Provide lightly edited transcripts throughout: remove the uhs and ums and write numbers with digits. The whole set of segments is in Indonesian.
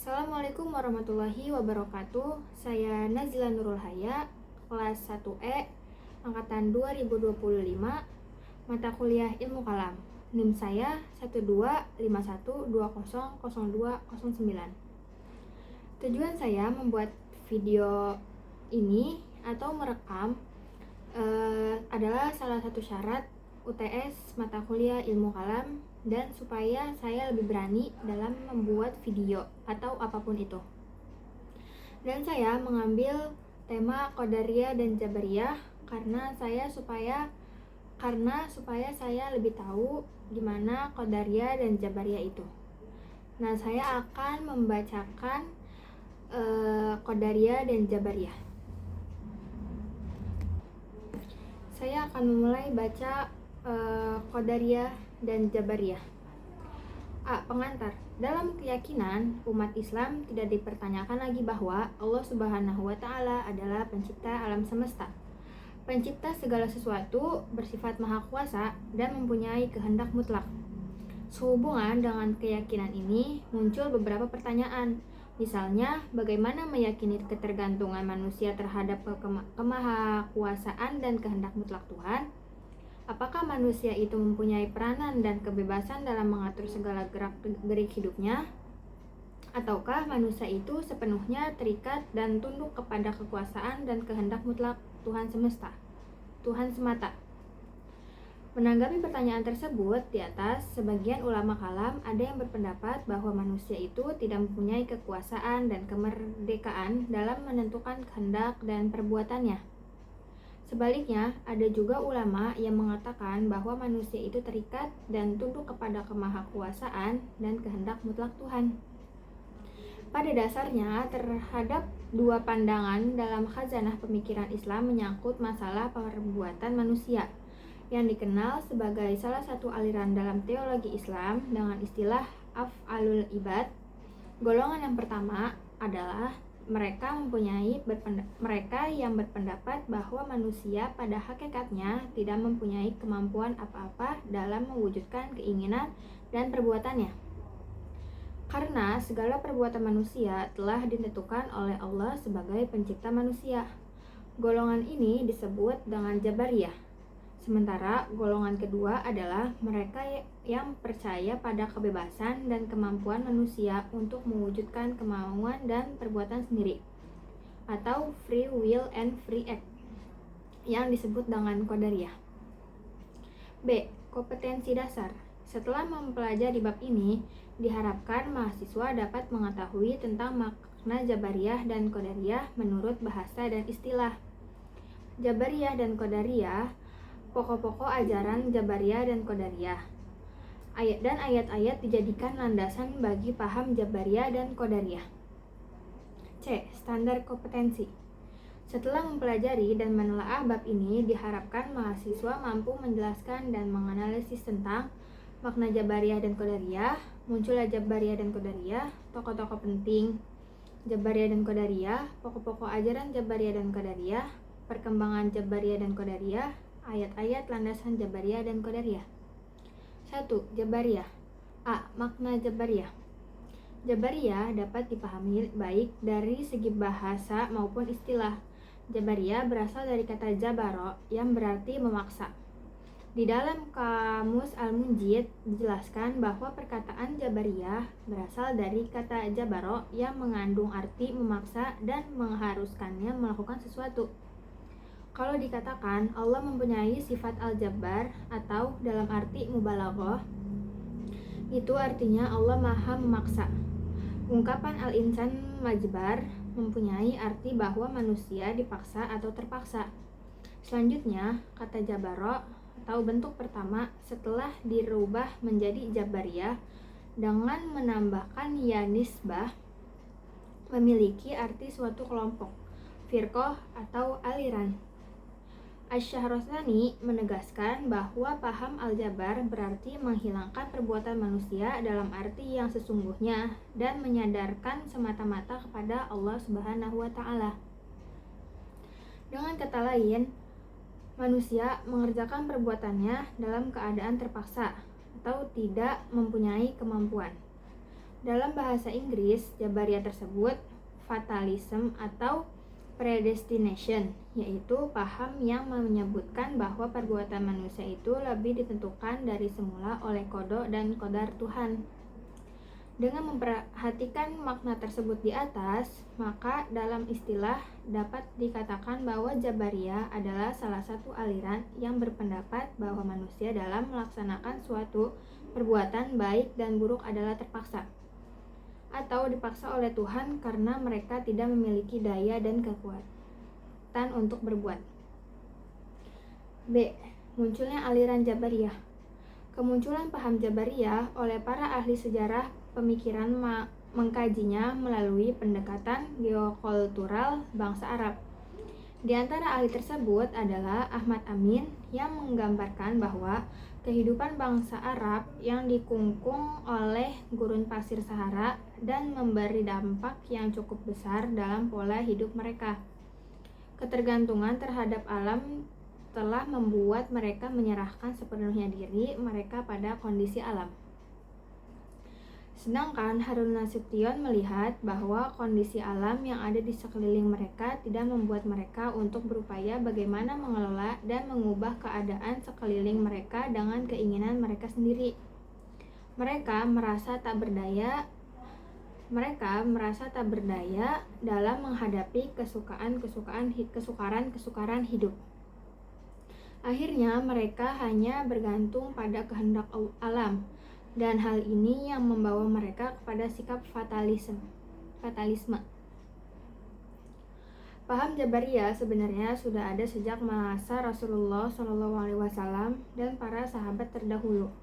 Assalamualaikum warahmatullahi wabarakatuh. Saya Nazila Nurul Haya, kelas 1E, angkatan 2025, mata kuliah Ilmu Kalam. NIM saya 1251200209. Tujuan saya membuat video ini atau merekam adalah salah satu syarat UTS mata kuliah Ilmu Kalam, dan supaya saya lebih berani dalam membuat video atau apapun itu. Dan saya mengambil tema Qadariyah dan Jabariyah karena supaya saya lebih tahu gimana Qadariyah dan Jabariyah itu. Nah, saya akan membacakan Qadariyah dan Jabariyah. Saya akan memulai baca Qadariyah dan Jabariyah. Pengantar. Dalam keyakinan umat Islam tidak dipertanyakan lagi bahwa Allah Subhanahu wa Ta'ala adalah pencipta alam semesta, pencipta segala sesuatu, bersifat maha kuasa dan mempunyai kehendak mutlak. Sehubungan dengan keyakinan ini muncul beberapa pertanyaan. Misalnya, bagaimana meyakini ketergantungan manusia terhadap kemahakuasaan dan kehendak mutlak Tuhan? Apakah manusia itu mempunyai peranan dan kebebasan dalam mengatur segala gerak-gerik hidupnya? Ataukah manusia itu sepenuhnya terikat dan tunduk kepada kekuasaan dan kehendak mutlak Tuhan semata? Menanggapi pertanyaan tersebut di atas, sebagian ulama kalam ada yang berpendapat bahwa manusia itu tidak mempunyai kekuasaan dan kemerdekaan dalam menentukan kehendak dan perbuatannya. Sebaliknya, ada juga ulama yang mengatakan bahwa manusia itu terikat dan tunduk kepada kemahakuasaan dan kehendak mutlak Tuhan. Pada dasarnya, terhadap dua pandangan dalam khazanah pemikiran Islam menyangkut masalah perbuatan manusia, yang dikenal sebagai salah satu aliran dalam teologi Islam dengan istilah af'alul ibad. Golongan yang pertama adalah mereka yang berpendapat bahwa manusia pada hakikatnya tidak mempunyai kemampuan apa-apa dalam mewujudkan keinginan dan perbuatannya, karena segala perbuatan manusia telah ditentukan oleh Allah sebagai pencipta manusia. Golongan ini disebut dengan Jabariyah. Sementara golongan kedua adalah mereka yang percaya pada kebebasan dan kemampuan manusia untuk mewujudkan kemauan dan perbuatan sendiri, atau free will and free act, yang disebut dengan Qadariyah. B. Kompetensi dasar. Setelah mempelajari bab ini, diharapkan mahasiswa dapat mengetahui tentang makna Jabariyah dan Qadariyah menurut bahasa dan istilah. Jabariyah dan Qadariyah. Pokok-pokok ajaran Jabariyah dan Qadariyah. Ayat-ayat dijadikan landasan bagi paham Jabariyah dan Qadariyah. C. Standar kompetensi. Setelah mempelajari dan menelaah bab ini, diharapkan mahasiswa mampu menjelaskan dan menganalisis tentang makna Jabariyah dan Qadariyah, munculnya Jabariyah dan Qadariyah, tokoh-tokoh penting Jabariyah dan Qadariyah, pokok-pokok ajaran Jabariyah dan Qadariyah, perkembangan Jabariyah dan Qadariyah, ayat-ayat landasan Jabariyah dan Qadariyah. 1. Jabariyah. Makna Jabariyah. Jabariyah dapat dipahami baik dari segi bahasa maupun istilah. Jabariyah berasal dari kata jabaro yang berarti memaksa. Di dalam kamus Al-Munjid dijelaskan bahwa perkataan Jabariyah berasal dari kata jabaro yang mengandung arti memaksa dan mengharuskannya melakukan sesuatu. Kalau dikatakan Allah mempunyai sifat al-jabbar atau dalam arti mubalaghah, itu artinya Allah maha memaksa. Ungkapan al-insan majbar mempunyai arti bahwa manusia dipaksa atau terpaksa. Selanjutnya, kata jabaro atau bentuk pertama setelah dirubah menjadi jabariyah dengan menambahkan ya nisbah memiliki arti suatu kelompok, firqah atau aliran. Asy-Syahrastani menegaskan bahwa paham al-jabar berarti menghilangkan perbuatan manusia dalam arti yang sesungguhnya dan menyadarkan semata-mata kepada Allah Subhanahu wa Ta'ala. Dengan kata lain, manusia mengerjakan perbuatannya dalam keadaan terpaksa atau tidak mempunyai kemampuan. Dalam bahasa Inggris, Jabariyah tersebut fatalism atau predestination, yaitu paham yang menyebutkan bahwa perbuatan manusia itu lebih ditentukan dari semula oleh qada dan qadar Tuhan. Dengan memperhatikan makna tersebut di atas, maka dalam istilah dapat dikatakan bahwa Jabariyah adalah salah satu aliran yang berpendapat bahwa manusia dalam melaksanakan suatu perbuatan baik dan buruk adalah terpaksa atau dipaksa oleh Tuhan karena mereka tidak memiliki daya dan kekuatan untuk berbuat. B. Munculnya aliran Jabariyah. Kemunculan paham Jabariyah oleh para ahli sejarah pemikiran mengkajinya melalui pendekatan geokultural bangsa Arab. Di antara ahli tersebut adalah Ahmad Amin yang menggambarkan bahwa kehidupan bangsa Arab yang dikungkung oleh gurun pasir Sahara dan memberi dampak yang cukup besar dalam pola hidup mereka. Ketergantungan terhadap alam telah membuat mereka menyerahkan sepenuhnya diri mereka pada kondisi alam. Sedangkan Harun Nasution melihat bahwa kondisi alam yang ada di sekeliling mereka tidak membuat mereka untuk berupaya bagaimana mengelola dan mengubah keadaan sekeliling mereka dengan keinginan mereka sendiri. Mereka merasa tak berdaya dalam menghadapi kesukaran hidup. Akhirnya mereka hanya bergantung pada kehendak alam. Dan hal ini yang membawa mereka kepada sikap fatalisme. Paham Jabariyah sebenarnya sudah ada sejak masa Rasulullah SAW dan para sahabat terdahulu.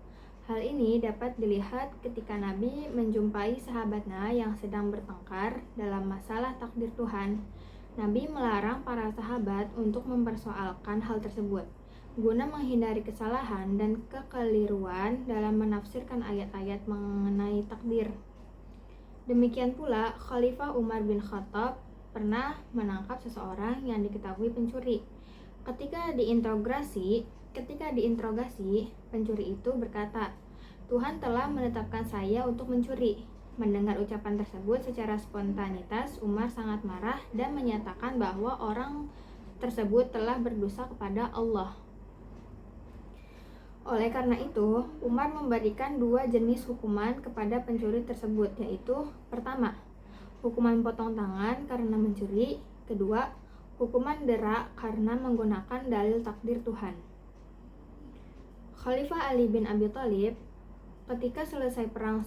Hal ini dapat dilihat ketika Nabi menjumpai sahabatnya yang sedang bertengkar dalam masalah takdir Tuhan. Nabi melarang para sahabat untuk mempersoalkan hal tersebut, guna menghindari kesalahan dan kekeliruan dalam menafsirkan ayat-ayat mengenai takdir. Demikian pula, Khalifah Umar bin Khattab pernah menangkap seseorang yang diketahui pencuri. Ketika diinterogasi, pencuri itu berkata, "Tuhan telah menetapkan saya untuk mencuri." Mendengar ucapan tersebut secara spontanitas, Umar sangat marah dan menyatakan bahwa orang tersebut telah berdosa kepada Allah. Oleh karena itu, Umar memberikan 2 jenis hukuman kepada pencuri tersebut, yaitu pertama, hukuman potong tangan karena mencuri, kedua, hukuman dera karena menggunakan dalil takdir Tuhan. Khalifah Ali bin Abi Thalib ketika selesai perang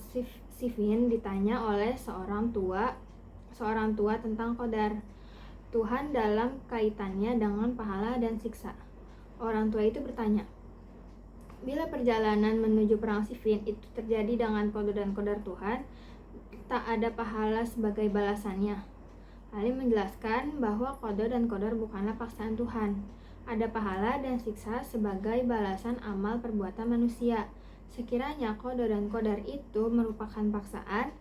Siffin ditanya oleh seorang tua tentang qadar Tuhan dalam kaitannya dengan pahala dan siksa. Orang tua itu bertanya, bila perjalanan menuju perang Siffin itu terjadi dengan qada dan qadar Tuhan, tak ada pahala sebagai balasannya. Ali menjelaskan bahwa qada dan qadar bukanlah paksaan Tuhan. Ada pahala dan siksa sebagai balasan amal perbuatan manusia. Sekiranya qada dan qadar itu merupakan paksaan,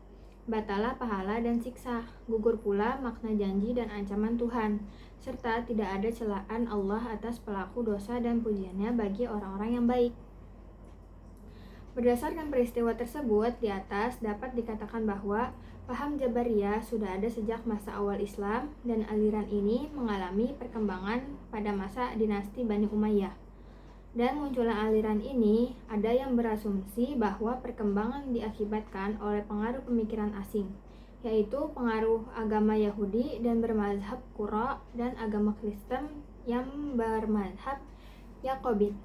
batalah pahala dan siksa, gugur pula makna janji dan ancaman Tuhan, serta tidak ada celaan Allah atas pelaku dosa dan pujiannya bagi orang-orang yang baik. Berdasarkan peristiwa tersebut di atas, dapat dikatakan bahwa paham Jabariyah sudah ada sejak masa awal Islam dan aliran ini mengalami perkembangan pada masa dinasti Bani Umayyah. Dan munculnya aliran ini ada yang berasumsi bahwa perkembangan diakibatkan oleh pengaruh pemikiran asing, yaitu pengaruh agama Yahudi dan bermazhab Qura dan agama Kristen yang bermazhab Yakobit.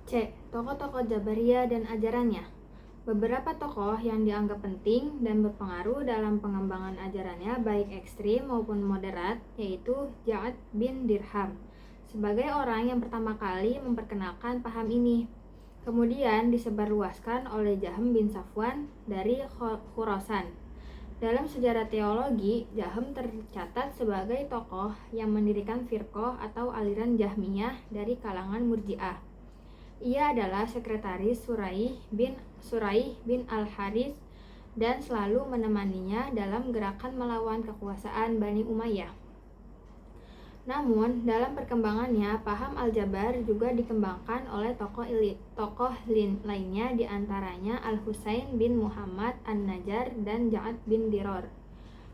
C. Tokoh-tokoh Jabariyah dan ajarannya. Beberapa tokoh yang dianggap penting dan berpengaruh dalam pengembangan ajarannya baik ekstrim maupun moderat, yaitu Ja'ad bin Dirham sebagai orang yang pertama kali memperkenalkan paham ini. Kemudian disebarluaskan oleh Jahm bin Safwan dari Khurasan. Dalam sejarah teologi, Jahm tercatat sebagai tokoh yang mendirikan firqah atau aliran Jahmiyah dari kalangan Murji'ah. Ia adalah sekretaris Suraih bin Al-Harits dan selalu menemaninya dalam gerakan melawan kekuasaan Bani Umayyah. Namun, dalam perkembangannya, paham Al-Jabar juga dikembangkan oleh tokoh lainnya, diantaranya Al-Husain bin Muhammad An-Najjar dan Ja'ad bin Diror.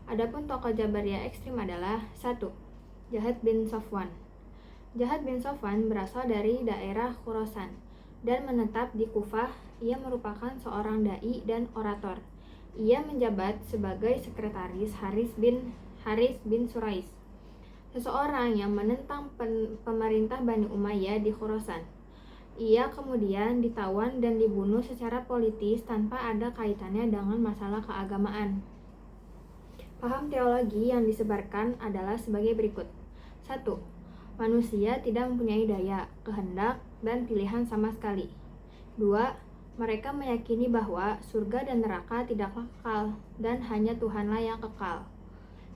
Adapun tokoh Jabariyah ekstrim adalah 1. Jahad bin Safwan. Jahad bin Safwan berasal dari daerah Khurasan dan menetap di Kufah. Ia merupakan seorang dai dan orator. Ia menjabat sebagai sekretaris Haris bin Surais, seseorang yang menentang pemerintah Bani Umayyah di Khurasan. Ia kemudian ditawan dan dibunuh secara politis tanpa ada kaitannya dengan masalah keagamaan. Paham teologi yang disebarkan adalah sebagai berikut. 1. Manusia tidak mempunyai daya, kehendak, dan pilihan sama sekali. 2. Mereka meyakini bahwa surga dan neraka tidak kekal dan hanya Tuhanlah yang kekal.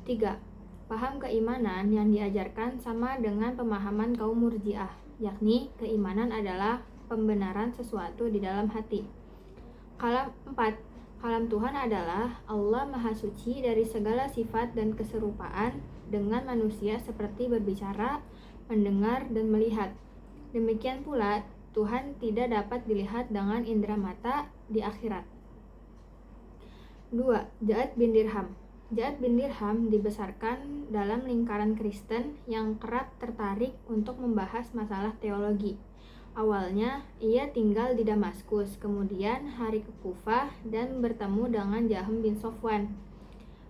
3. Paham keimanan yang diajarkan sama dengan pemahaman kaum Murji'ah, yakni keimanan adalah pembenaran sesuatu di dalam hati. 4. Kalam Tuhan adalah Allah Maha Suci dari segala sifat dan keserupaan dengan manusia seperti berbicara, mendengar, dan melihat. Demikian pula, Tuhan tidak dapat dilihat dengan indera mata di akhirat. 2. Ja'ad bin Dirham. Ja'ad bin Dirham dibesarkan dalam lingkaran Kristen yang kerap tertarik untuk membahas masalah teologi. Awalnya, ia tinggal di Damaskus, kemudian hari ke Kufah dan bertemu dengan Jahm bin Safwan.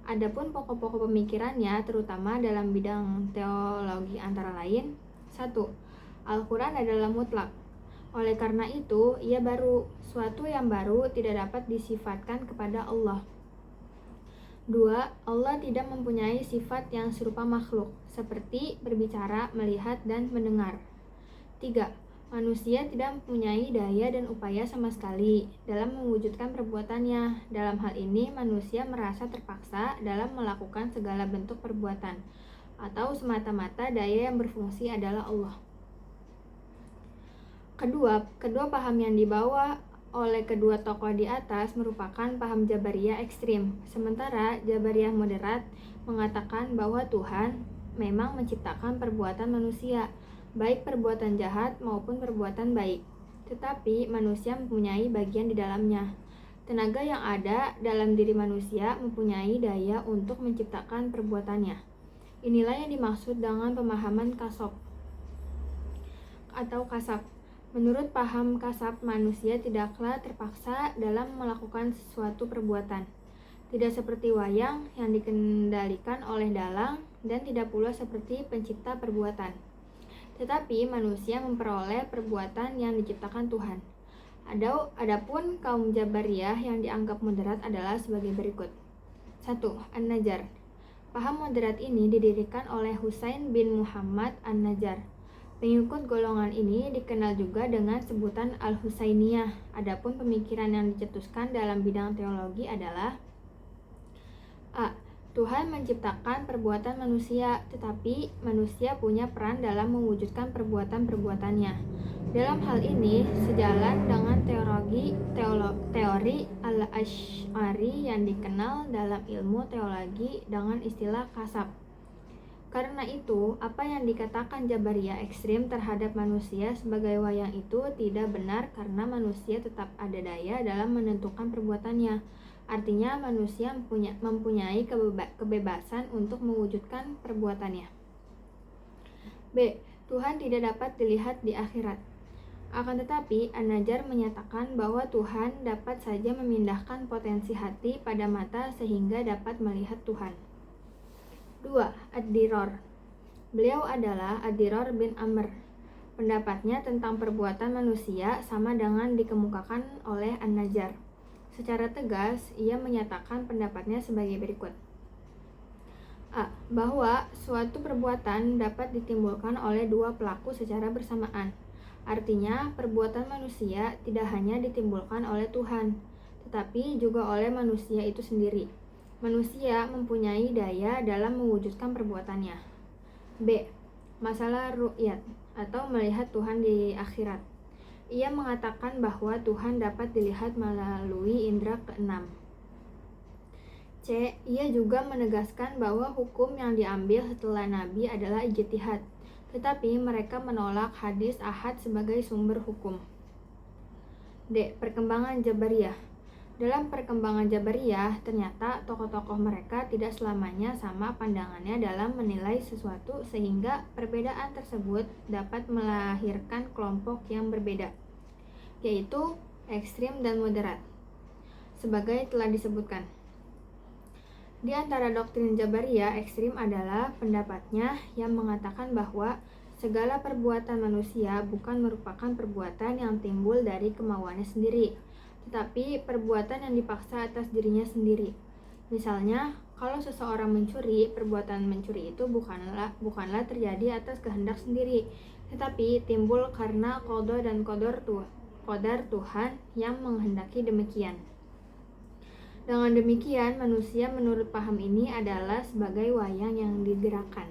Adapun pokok-pokok pemikirannya terutama dalam bidang teologi antara lain: 1. Al-Quran adalah mutlak. Oleh karena itu, ia baru. Suatu yang baru tidak dapat disifatkan kepada Allah. 2. Allah tidak mempunyai sifat yang serupa makhluk, seperti berbicara, melihat, dan mendengar. 3. Manusia tidak mempunyai daya dan upaya sama sekali dalam mewujudkan perbuatannya. Dalam hal ini, manusia merasa terpaksa dalam melakukan segala bentuk perbuatan, atau semata-mata daya yang berfungsi adalah Allah. Kedua paham yang dibawa oleh kedua tokoh di atas merupakan paham Jabariyah ekstrim. Sementara Jabariyah moderat mengatakan bahwa Tuhan memang menciptakan perbuatan manusia, baik perbuatan jahat maupun perbuatan baik, tetapi manusia mempunyai bagian di dalamnya. Tenaga yang ada dalam diri manusia mempunyai daya untuk menciptakan perbuatannya. Inilah yang dimaksud dengan pemahaman kasab. Menurut paham kasab, manusia tidaklah terpaksa dalam melakukan suatu perbuatan. Tidak seperti wayang yang dikendalikan oleh dalang, dan tidak pula seperti pencipta perbuatan. Tetapi manusia memperoleh perbuatan yang diciptakan Tuhan. Adapun kaum Jabariyah yang dianggap moderat adalah sebagai berikut. 1. An-Najjar. Paham moderat ini didirikan oleh Husain bin Muhammad An-Najjar. Pengikut golongan ini dikenal juga dengan sebutan Al-Husainiyah. Adapun pemikiran yang dicetuskan dalam bidang teologi adalah: A. Tuhan menciptakan perbuatan manusia, tetapi manusia punya peran dalam mewujudkan perbuatan-perbuatannya. Dalam hal ini, sejalan dengan teori Al-Asy'ari yang dikenal dalam ilmu teologi dengan istilah kasab. Karena itu, apa yang dikatakan Jabariyah ekstrim terhadap manusia sebagai wayang itu tidak benar, karena manusia tetap ada daya dalam menentukan perbuatannya. Artinya, manusia mempunyai kebebasan untuk mewujudkan perbuatannya. B. Tuhan tidak dapat dilihat di akhirat. Akan tetapi, An-Najjar menyatakan bahwa Tuhan dapat saja memindahkan potensi hati pada mata sehingga dapat melihat Tuhan. 2. Ad-Diror. Beliau adalah Ad-Diror bin Amr. Pendapatnya tentang perbuatan manusia sama dengan dikemukakan oleh An-Najjar. Secara tegas, ia menyatakan pendapatnya sebagai berikut. A. Bahwa suatu perbuatan dapat ditimbulkan oleh dua pelaku secara bersamaan. Artinya, perbuatan manusia tidak hanya ditimbulkan oleh Tuhan, tetapi juga oleh manusia itu sendiri. Manusia mempunyai daya dalam mewujudkan perbuatannya. B. Masalah ru'yat atau melihat Tuhan di akhirat. Ia mengatakan bahwa Tuhan dapat dilihat melalui indera keenam. C. Ia juga menegaskan bahwa hukum yang diambil setelah Nabi adalah ijtihad, tetapi mereka menolak hadis ahad sebagai sumber hukum. D. Perkembangan Jabariyah. Dalam perkembangan Jabariyah, ternyata tokoh-tokoh mereka tidak selamanya sama pandangannya dalam menilai sesuatu, sehingga perbedaan tersebut dapat melahirkan kelompok yang berbeda, yaitu ekstrim dan moderat, sebagai telah disebutkan. Di antara doktrin Jabariyah ekstrim adalah pendapatnya yang mengatakan bahwa segala perbuatan manusia bukan merupakan perbuatan yang timbul dari kemauannya sendiri, tetapi perbuatan yang dipaksa atas dirinya sendiri. Misalnya, kalau seseorang mencuri, perbuatan mencuri itu bukanlah terjadi atas kehendak sendiri, tetapi timbul karena qada dan qadar Tuhan yang menghendaki demikian. Dengan demikian, manusia menurut paham ini adalah sebagai wayang yang digerakkan.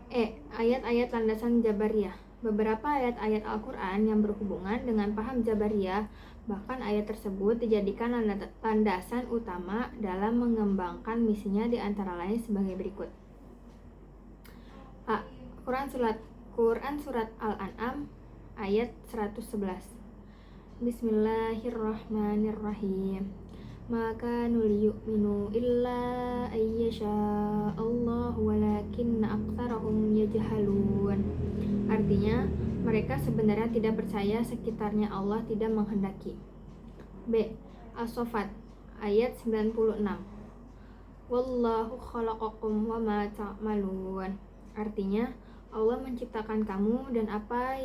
E. Ayat-ayat landasan Jabariyah. Beberapa ayat-ayat Al-Quran yang berhubungan dengan paham Jabariyah, bahkan ayat tersebut dijadikan landasan utama dalam mengembangkan misinya, di antara lain sebagai berikut. A. Quran Surat Al-An'am ayat 111. Bismillahirrahmanirrahim. Maka yu'minu illa ayyasha Allah walakinna aktsarahum yajhalun. Artinya, mereka sebenarnya tidak percaya sekitarnya Allah tidak menghendaki. B. As-Saffat ayat 96. Wallahu khalaqakum wa ma ta'malun. Artinya, Allah menciptakan kamu dan apa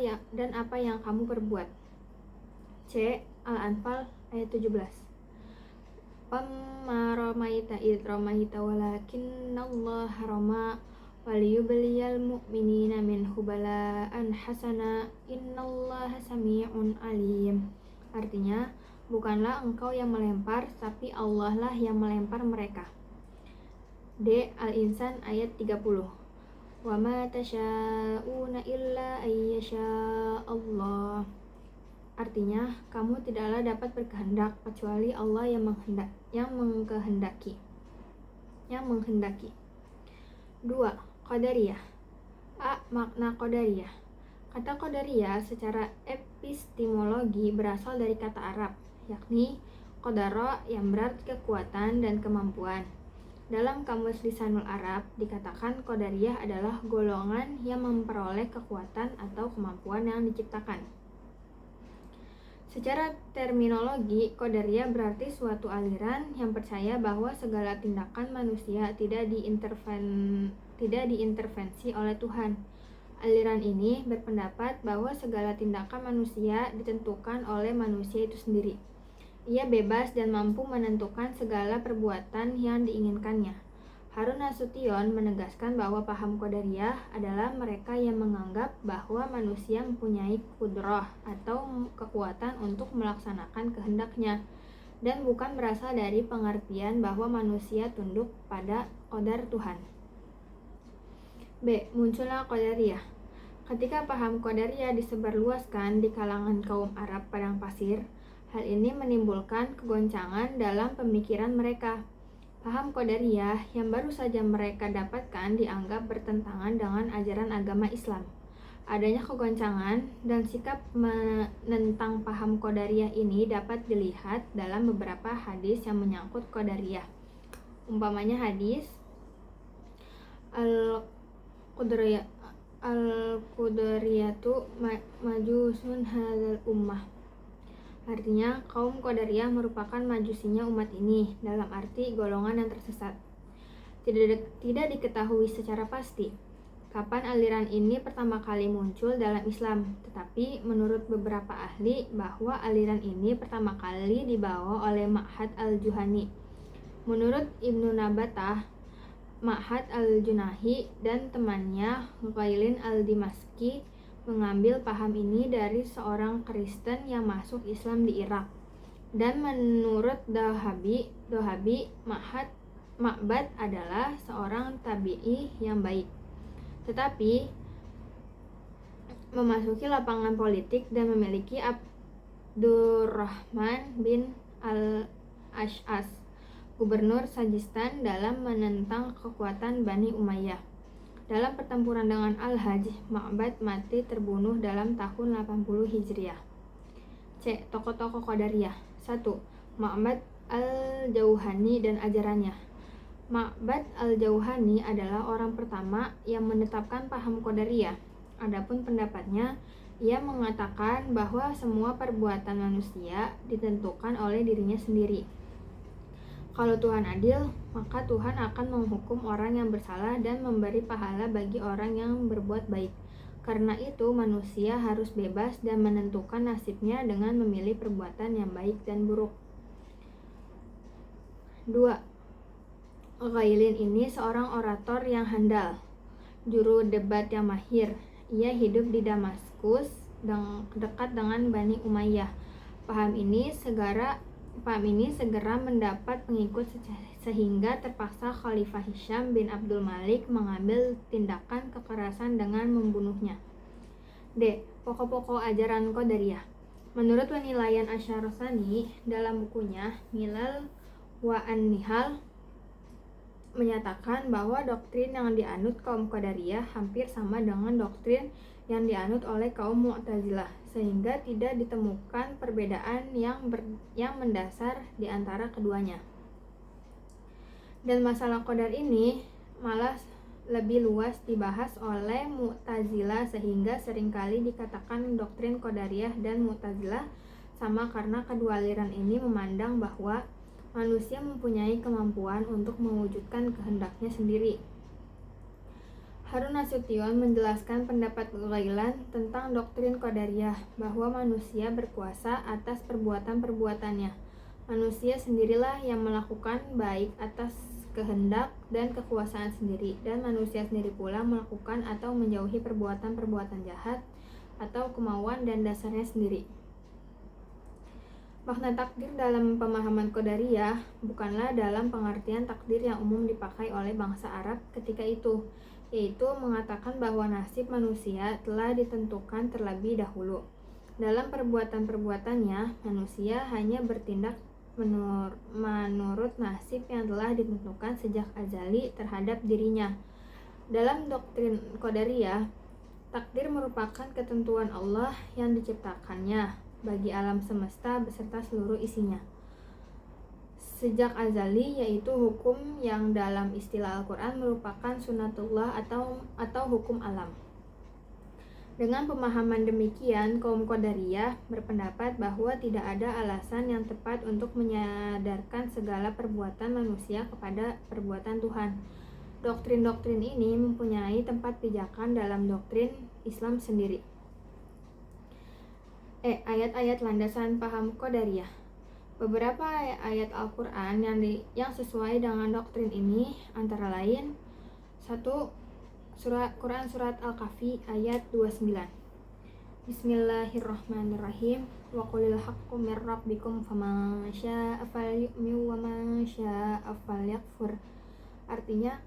yang kamu perbuat. C. Al-Anfal ayat 17. Wama ramaita id ramaita walakinallaha rama waliyubliyal mu'minina minhu bala'an hasana innallaha sami'un alim. Artinya, bukanlah engkau yang melempar, tapi Allah lah yang melempar mereka. D. Al-Insan ayat 30. Wama tasya'una illa ayyasha Allah. Artinya, kamu tidaklah dapat berkehendak kecuali Allah yang menghendaki. 2. Qadariyah. A. Makna Qadariyah. Kata Qadariyah secara epistemologi berasal dari kata Arab, yakni qadara, yang berarti kekuatan dan kemampuan. Dalam Kamus Lisanul Arab dikatakan Qadariyah adalah golongan yang memperoleh kekuatan atau kemampuan yang diciptakan. Secara terminologi, Qadariyah berarti suatu aliran yang percaya bahwa segala tindakan manusia tidak diintervensi oleh Tuhan. Aliran ini berpendapat bahwa segala tindakan manusia ditentukan oleh manusia itu sendiri. Ia bebas dan mampu menentukan segala perbuatan yang diinginkannya. Harun Nasution menegaskan bahwa paham Qadariyah adalah mereka yang menganggap bahwa manusia mempunyai qudrah atau kekuatan untuk melaksanakan kehendaknya, dan bukan berasal dari pengertian bahwa manusia tunduk pada qadar Tuhan. B. Munculnya Qadariyah. Ketika paham Qadariyah disebarluaskan di kalangan kaum Arab padang pasir, hal ini menimbulkan kegoncangan dalam pemikiran mereka. Paham Qadariyah yang baru saja mereka dapatkan dianggap bertentangan dengan ajaran agama Islam. Adanya kegoncangan dan sikap menentang paham Qadariyah ini dapat dilihat dalam beberapa hadis yang menyangkut Qadariyah. Umpamanya hadis Al-Qadariyatu majusun hadzal ummah. Artinya, kaum Qadariyah merupakan majusinya umat ini, dalam arti golongan yang tersesat. Tidak diketahui secara pasti kapan aliran ini pertama kali muncul dalam Islam, tetapi menurut beberapa ahli bahwa aliran ini pertama kali dibawa oleh Ma'had al-Juhani. Menurut Ibnu Nabatah, Ma'had al-Junahi dan temannya Ghailin al-Dimaski mengambil paham ini dari seorang Kristen yang masuk Islam di Irak. Dan menurut Dahabi, Ma'bad adalah seorang tabi'i yang baik, tetapi memasuki lapangan politik dan memiliki Abdurrahman bin al-Ash'as, gubernur Sajistan, dalam menentang kekuatan Bani Umayyah. Dalam pertempuran dengan Al-Hajj, Ma'bad mati terbunuh dalam tahun 80 Hijriah. C. Tokoh-tokoh Qadariyah. 1. Ma'bad al-Jauhani dan ajarannya. Ma'bad al-Jauhani adalah orang pertama yang menetapkan paham Qadariyah. Adapun pendapatnya, ia mengatakan bahwa semua perbuatan manusia ditentukan oleh dirinya sendiri. Kalau Tuhan adil, maka Tuhan akan menghukum orang yang bersalah dan memberi pahala bagi orang yang berbuat baik. Karena itu, manusia harus bebas dan menentukan nasibnya dengan memilih perbuatan yang baik dan buruk. 2. Ghailin ini seorang orator yang handal, juru debat yang mahir. Ia hidup di Damaskus dekat dengan Bani Umayyah. Paham ini segera mendapat pengikut sehingga terpaksa Khalifah Hisham bin Abdul Malik mengambil tindakan kekerasan dengan membunuhnya. D. Pokok-pokok ajaran Qadariyah. Menurut penilaian Asy-Syarastani dalam bukunya Milal wa An-Nihal menyatakan bahwa doktrin yang dianut kaum Qadariyah hampir sama dengan doktrin yang dianut oleh kaum Mu'tazilah, sehingga tidak ditemukan perbedaan yang mendasar di antara keduanya. Dan masalah qadar ini malah lebih luas dibahas oleh Mu'tazilah, sehingga seringkali dikatakan doktrin Qadariyah dan Mu'tazilah sama karena kedua aliran ini memandang bahwa manusia mempunyai kemampuan untuk mewujudkan kehendaknya sendiri. Harun Nasution menjelaskan pendapat Ghailan tentang doktrin Qadariyah bahwa manusia berkuasa atas perbuatan-perbuatannya. Manusia sendirilah yang melakukan baik atas kehendak dan kekuasaan sendiri, dan manusia sendiri pula melakukan atau menjauhi perbuatan-perbuatan jahat atau kemauan dan dasarnya sendiri. Makna takdir dalam pemahaman Qadariyah bukanlah dalam pengertian takdir yang umum dipakai oleh bangsa Arab ketika itu, yaitu mengatakan bahwa nasib manusia telah ditentukan terlebih dahulu. Dalam perbuatan-perbuatannya, manusia hanya bertindak menurut nasib yang telah ditentukan sejak azali terhadap dirinya. Dalam doktrin Qadariyah, takdir merupakan ketentuan Allah yang diciptakannya bagi alam semesta beserta seluruh isinya sejak azali, yaitu hukum yang dalam istilah Al-Quran merupakan sunatullah atau hukum alam. Dengan pemahaman demikian, kaum Qadariyah berpendapat bahwa tidak ada alasan yang tepat untuk menyadarkan segala perbuatan manusia kepada perbuatan Tuhan. Doktrin-doktrin ini mempunyai tempat pijakan dalam doktrin Islam sendiri. Ayat-ayat landasan paham Qadariyah. Beberapa ayat Al-Quran yang sesuai dengan doktrin ini antara lain: 1. Quran Surat Al-Kahfi ayat 29. Bismillahirrahmanirrahim. Wa qulil haqqu mir rabbikum faman syaa'a falyu'min wa man syaa'a falyakfur. Artinya,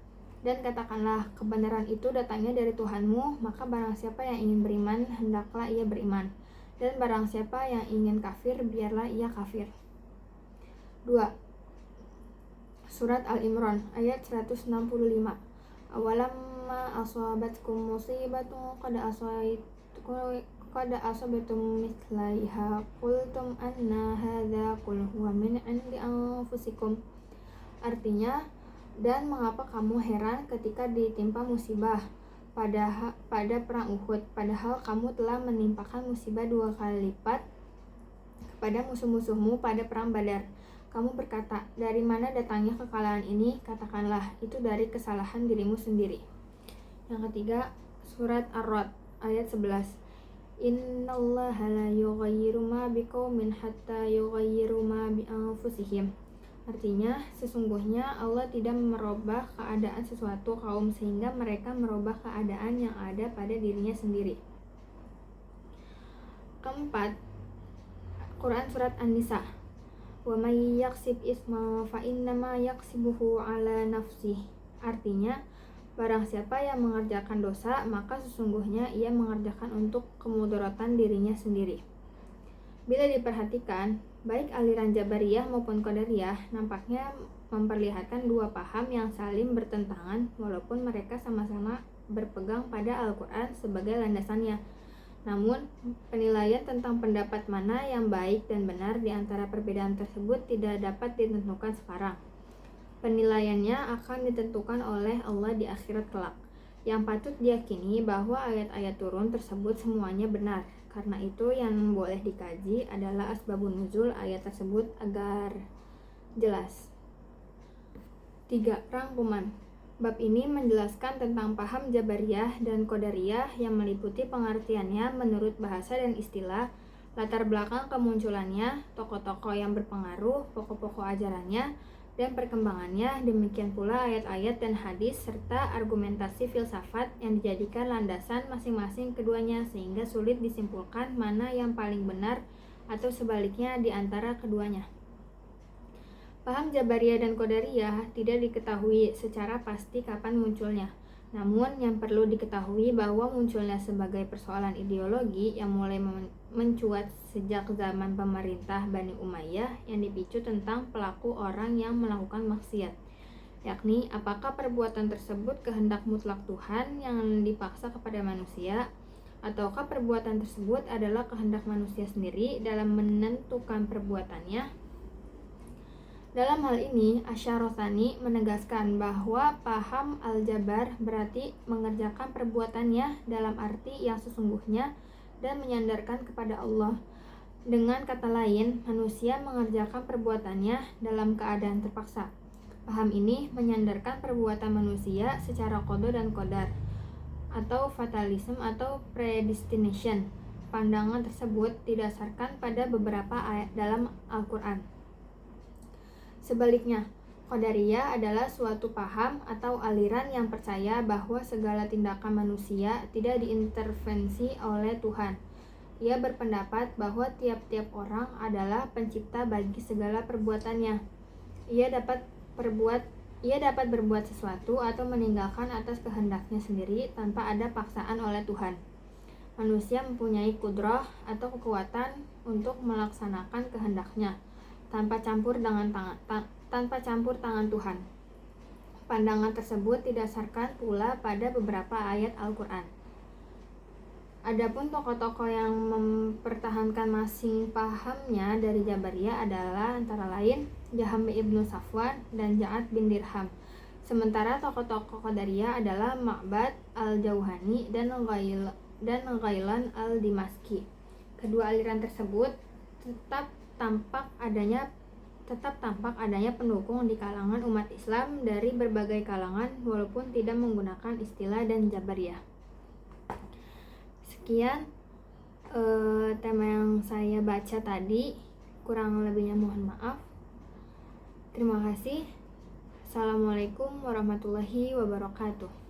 dan katakanlah kebenaran itu datangnya dari Tuhanmu, maka barang siapa yang ingin beriman hendaklah ia beriman, dan barang siapa yang ingin kafir biarlah ia kafir. 2. Surat Al-Imran ayat 165. Awalamma asabatkum musibatun qad asabatum mithlaiha qultum anna hadza qul huwa min 'indi anfusikum. Artinya, dan mengapa kamu heran ketika ditimpa musibah pada perang Uhud, padahal kamu telah menimpakan musibah 2 kali lipat kepada musuh-musuhmu pada perang Badar. Kamu berkata, dari mana datangnya kekalahan ini? Katakanlah, itu dari kesalahan dirimu sendiri. Yang ketiga, surat Ar-Ra'd ayat 11. Innallaha la yughayyiru ma biqaumin hatta yughayyiru ma bi anfusihim. Artinya, sesungguhnya Allah tidak merubah keadaan sesuatu kaum sehingga mereka merubah keadaan yang ada pada dirinya sendiri. Keempat, Quran Surat An-Nisa. Wa may yaksib isma fa innama yaksibuhu ala nafsih. Artinya, barang siapa yang mengerjakan dosa, maka sesungguhnya ia mengerjakan untuk kemudaratan dirinya sendiri. Bila diperhatikan, Baik aliran Jabariyah maupun Qadariyah nampaknya memperlihatkan dua paham yang saling bertentangan walaupun mereka sama-sama berpegang pada Al-Quran sebagai landasannya. Namun, penilaian tentang pendapat mana yang baik dan benar di antara perbedaan tersebut tidak dapat ditentukan sekarang. Penilaiannya akan ditentukan oleh Allah di akhirat kelak. Yang patut diyakini bahwa ayat-ayat turun tersebut semuanya benar. Karena itu yang boleh dikaji adalah asbabun nuzul ayat tersebut agar jelas. 3. Rangkuman. Bab ini menjelaskan tentang paham Jabariyah dan Qadariyah yang meliputi pengertiannya menurut bahasa dan istilah, latar belakang kemunculannya, tokoh-tokoh yang berpengaruh, pokok-pokok ajarannya, dan perkembangannya, demikian pula ayat-ayat dan hadis serta argumentasi filsafat yang dijadikan landasan masing-masing keduanya sehingga sulit disimpulkan mana yang paling benar atau sebaliknya di antara keduanya. Paham Jabariyah dan Qadariyah tidak diketahui secara pasti kapan munculnya. Namun yang perlu diketahui bahwa munculnya sebagai persoalan ideologi yang mulai mencuat sejak zaman pemerintah Bani Umayyah yang dipicu tentang pelaku orang yang melakukan maksiat, yakni apakah perbuatan tersebut kehendak mutlak Tuhan yang dipaksa kepada manusia, ataukah perbuatan tersebut adalah kehendak manusia sendiri dalam menentukan perbuatannya. Dalam hal ini, Asy-Syarotani menegaskan bahwa paham al-jabar berarti mengerjakan perbuatannya dalam arti yang sesungguhnya dan menyandarkan kepada Allah. Dengan kata lain, manusia mengerjakan perbuatannya dalam keadaan terpaksa. Paham ini menyandarkan perbuatan manusia secara qada dan qadar, atau fatalism atau predestination. Pandangan tersebut didasarkan pada beberapa ayat dalam Al-Quran. Sebaliknya, Qadariyah adalah suatu paham atau aliran yang percaya bahwa segala tindakan manusia tidak diintervensi oleh Tuhan. Ia berpendapat bahwa tiap-tiap orang adalah pencipta bagi segala perbuatannya. Ia dapat berbuat sesuatu atau meninggalkan atas kehendaknya sendiri tanpa ada paksaan oleh Tuhan. Manusia mempunyai kudrah atau kekuatan untuk melaksanakan kehendaknya tanpa campur tangan Tuhan. Pandangan tersebut didasarkan pula pada beberapa ayat Al-Quran. Adapun tokoh-tokoh yang mempertahankan masing pahamnya dari Jabariyah adalah antara lain Jaham ibnu Safwan dan Ja'ad bin Dirham. Sementara tokoh-tokoh Qadariyah adalah Ma'bad al-Jauhani dan Ghailan al-Dimaski. Kedua aliran tersebut tetap tampak adanya pendukung di kalangan umat Islam dari berbagai kalangan walaupun tidak menggunakan istilah dan Jabariyah. Sekian tema yang saya baca tadi, kurang lebihnya mohon maaf. Terima kasih. Assalamualaikum warahmatullahi wabarakatuh.